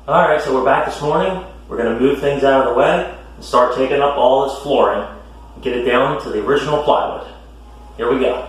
Alright, so we're back this morning. We're going to move things out of the way and start taking up all this flooring and get it down to the original plywood. Here we go.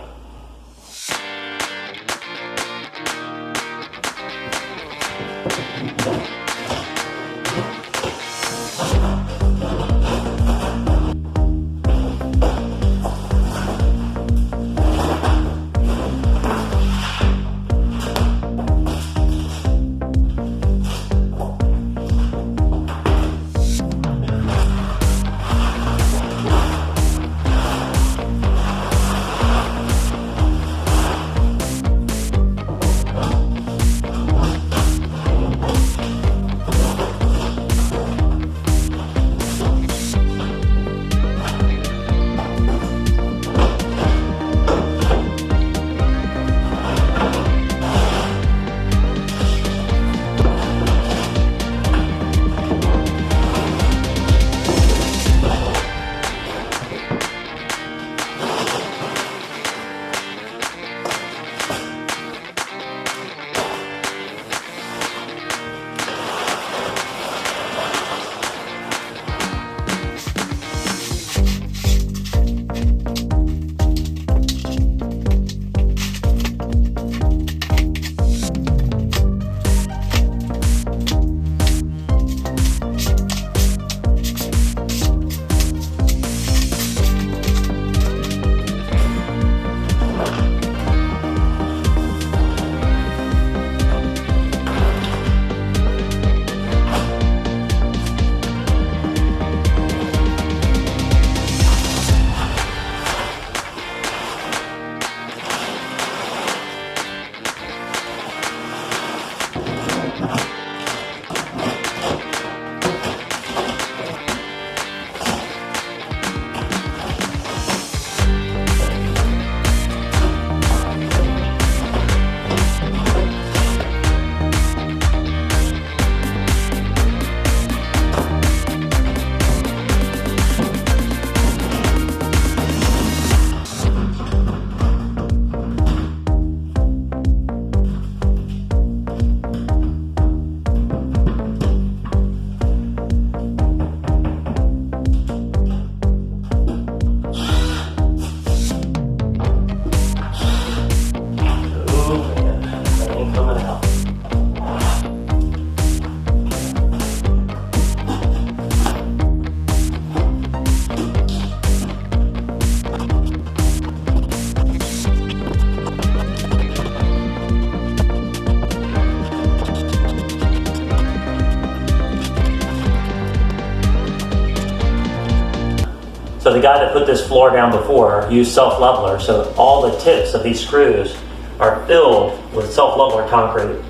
So the guy that put this floor down before used self-leveler, so all the tips of these screws are filled with self-leveler concrete.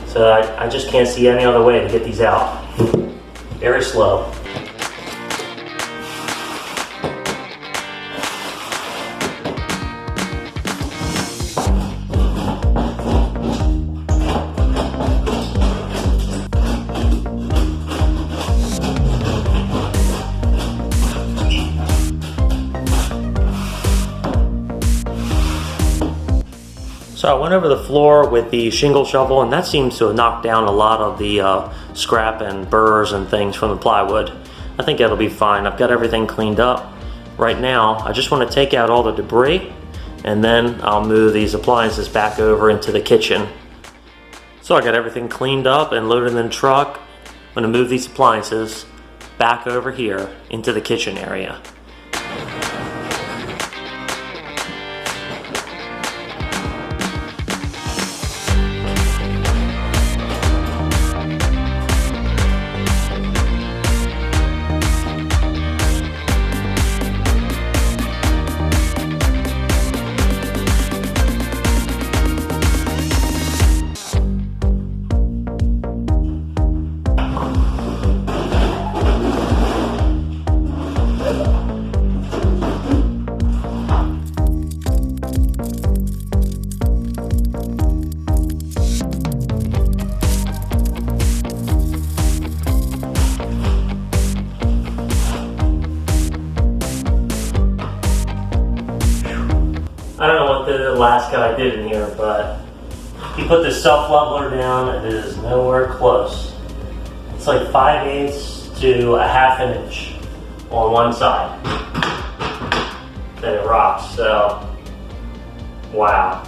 So I just can't see any other way to get these out. Very slow. So I went over the floor with the shingle shovel, and that seems to have knocked down a lot of the scrap and burrs and things from the plywood. I think it'll be fine. I've got everything cleaned up. Right now, I just want to take out all the debris, and then I'll move these appliances back over into the kitchen. So I got everything cleaned up and loaded in the truck. I'm going to move these appliances back over here into the kitchen area. I don't know what the last guy did in here, but he put this self-leveler down and it is nowhere close It's like 5/8 to a 1/2 inch on one side that it rocks, so wow.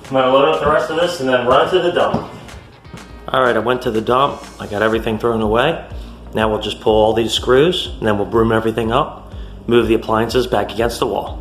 I'm going to load up the rest of this and then run it to the dump. Alright, I went to the dump. I got everything thrown away. Now we'll just pull all these screws and then we'll broom everything up, move the appliances back against the wall.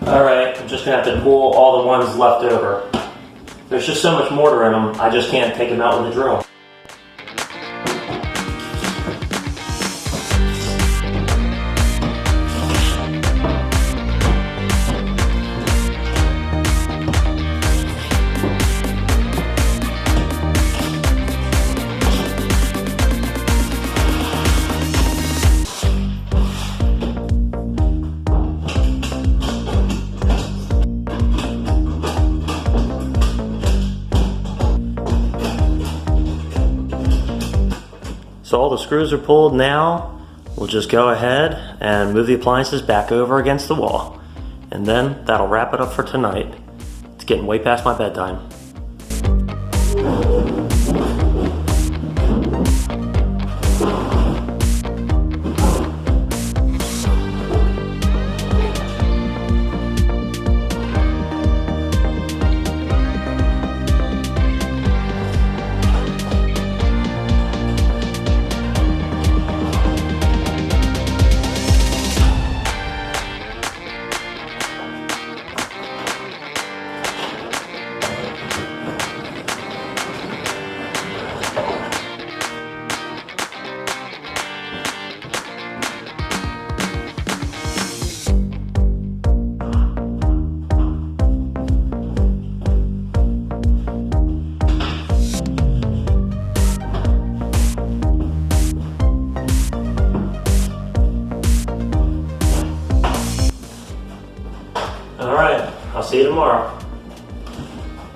Alright, I'm just going to have to pull all the ones left over. There's just so much mortar in them, I just can't take them out with a drill. So all the screws are pulled now. We'll just go ahead and move the appliances back over against the wall. And then that'll wrap it up for tonight. It's getting way past my bedtime. Alright, I'll see you tomorrow.